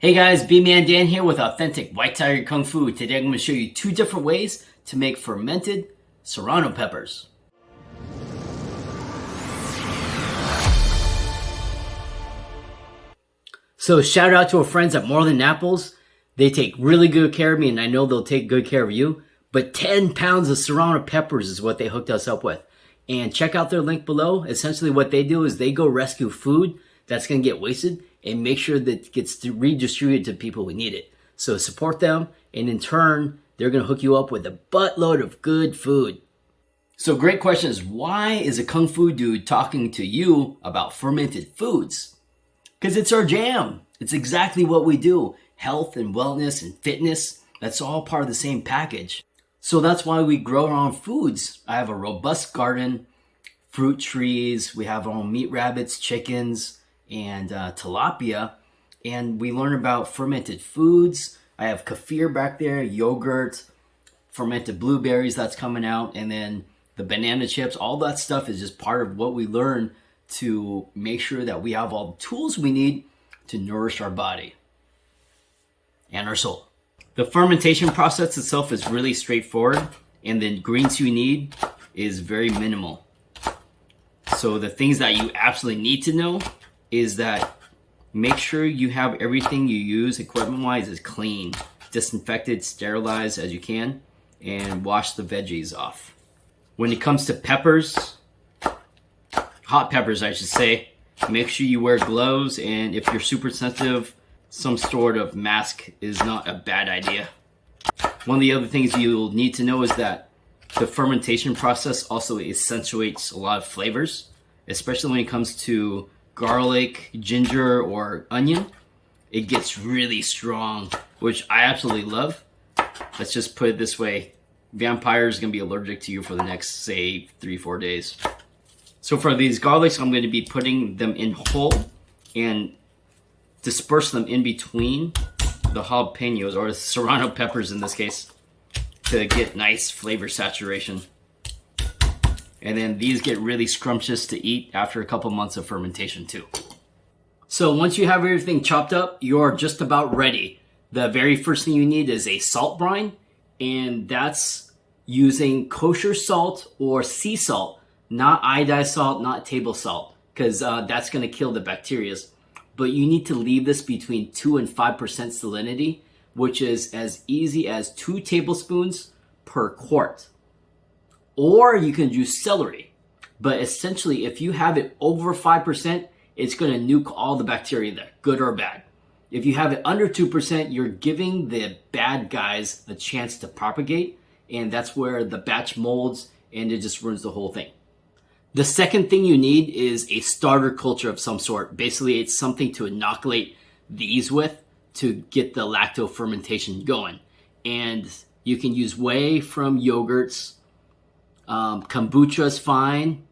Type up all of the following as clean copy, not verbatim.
Hey guys, B-Man Dan here with Authentic White Tiger Kung Fu. Today I'm going to show you two different ways to make fermented serrano peppers. So shout out to our friends at More Than Apples. They take really good care of me and I know they'll take good care of you. But 10 pounds of serrano peppers is what they hooked us up with. And check out their link below. Essentially what they do is they go rescue food that's going to get wasted and make sure that it gets redistributed to people who need it. So support them, and in turn, they're going to hook you up with a buttload of good food. So great question is, why is a Kung Fu dude talking to you about fermented foods? Because it's our jam. It's exactly what we do. Health and wellness and fitness, that's all part of the same package. So that's why we grow our own foods. I have a robust garden, fruit trees, we have our own meat rabbits, chickens, and tilapia, and we learn about fermented foods. I have kefir back there, yogurt, fermented blueberries that's coming out, and then the banana chips. All that stuff is just part of what we learn to make sure that we have all the tools we need to nourish our body and our soul. The fermentation process itself is really straightforward, and the ingredients you need is very minimal. So the things that you absolutely need to know is that make sure you have everything you use equipment-wise is clean, disinfected, sterilized as you can, and wash the veggies off. When it comes to peppers, hot peppers I should say, make sure you wear gloves, and if you're super sensitive, some sort of mask is not a bad idea. One of the other things you'll need to know is that the fermentation process also accentuates a lot of flavors, especially when it comes to garlic, ginger, or onion. It gets really strong, which I absolutely love. Let's just put it this way. Vampires are going to be allergic to you for the next, say, 3-4 days. So for these garlics, I'm going to be putting them in whole and disperse them in between the jalapenos, or the serrano peppers in this case, to get nice flavor saturation. And then these get really scrumptious to eat after a couple months of fermentation too. So once you have everything chopped up, you're just about ready. The very first thing you need is a salt brine, and that's using kosher salt or sea salt, not iodized salt, not table salt, because that's going to kill the bacteria. But you need to leave this between 2 and 5% salinity, which is as easy as 2 tablespoons per quart. Or you can use celery. But essentially, if you have it over 5%, it's going to nuke all the bacteria there, good or bad. If you have it under 2%, you're giving the bad guys a chance to propagate, and that's where the batch molds and it just ruins the whole thing. The second thing you need is a starter culture of some sort. Basically, it's something to inoculate these with to get the lacto-fermentation going. And you can use whey from yogurts. Kombucha is fine,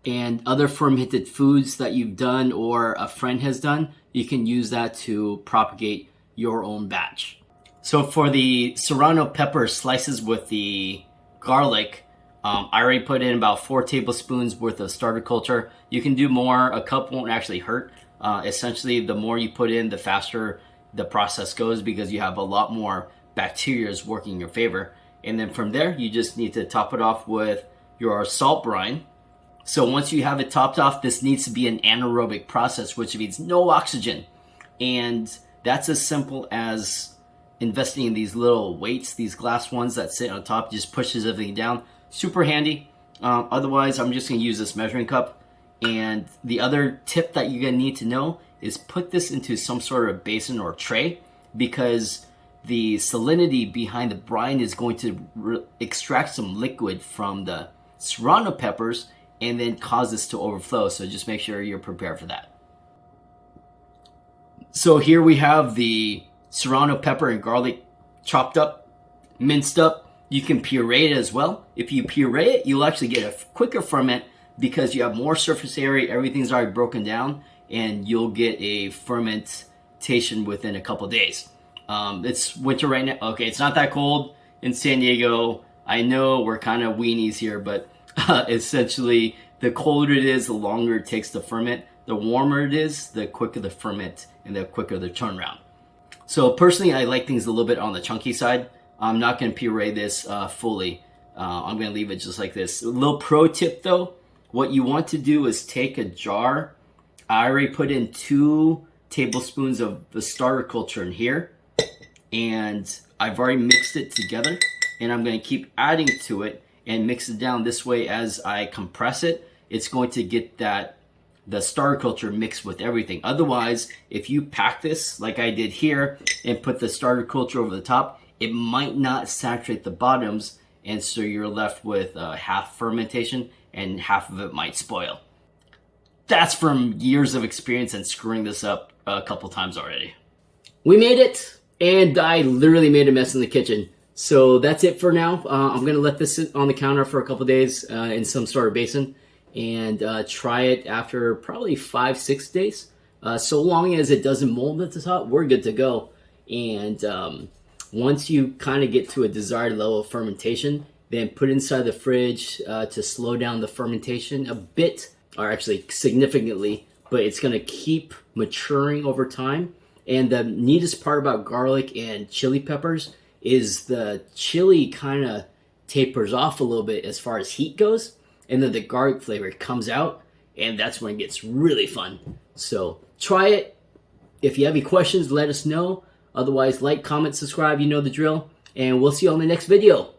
and other fermented foods that you've done or a friend has done, you can use that to propagate your own batch. So for the serrano pepper slices with the garlic, I already put in about 4 tablespoons worth of starter culture. You can do more. A cup won't actually hurt. Essentially, the more you put in, the faster the process goes because you have a lot more bacteria working in your favor. And then from there, you just need to top it off with your salt brine. So once you have it topped off, this needs to be an anaerobic process, which means no oxygen. And that's as simple as investing in these little weights, these glass ones that sit on top, just pushes everything down. Super handy. Otherwise, I'm just going to use this measuring cup. And the other tip that you're going to need to know is put this into some sort of basin or tray, because the salinity behind the brine is going to extract some liquid from the serrano peppers and then cause this to overflow. So just make sure you're prepared for that. So here we have the serrano pepper and garlic chopped up, minced up. You can puree it as well. If you puree it, you'll actually get a quicker ferment because you have more surface area, everything's already broken down, and you'll get a fermentation within a couple days. It's winter right now. Okay, it's not that cold in San Diego. I know we're kind of weenies here, but essentially, the colder it is, the longer it takes to ferment. The warmer it is, the quicker the ferment and the quicker the turnaround. So personally, I like things a little bit on the chunky side. I'm not going to puree this fully. I'm going to leave it just like this. A little pro tip though, what you want to do is take a jar. I already put in 2 tablespoons of the starter culture in here, and I've already mixed it together, and I'm going to keep adding to it and mix it down this way. As I compress it, it's going to get the starter culture mixed with everything. Otherwise, if you pack this like I did here and put the starter culture over the top, it might not saturate the bottoms, and so you're left with half fermentation and half of it might spoil. That's from years of experience and screwing this up a couple times already. We made it, and I literally made a mess in the kitchen. So that's it for now. I'm going to let this sit on the counter for a couple days in some sort of basin, and try it after probably 5-6 days. So long as it doesn't mold at the top, we're good to go. And once you kind of get to a desired level of fermentation, then put it inside the fridge to slow down the fermentation a bit, or actually significantly, but it's going to keep maturing over time. And the neatest part about garlic and chili peppers is the chili kind of tapers off a little bit as far as heat goes, and then the garlic flavor comes out, and that's when it gets really fun. So try it. If you have any questions, let us know. Otherwise, like, comment, subscribe, you know the drill, and we'll see you on the next video.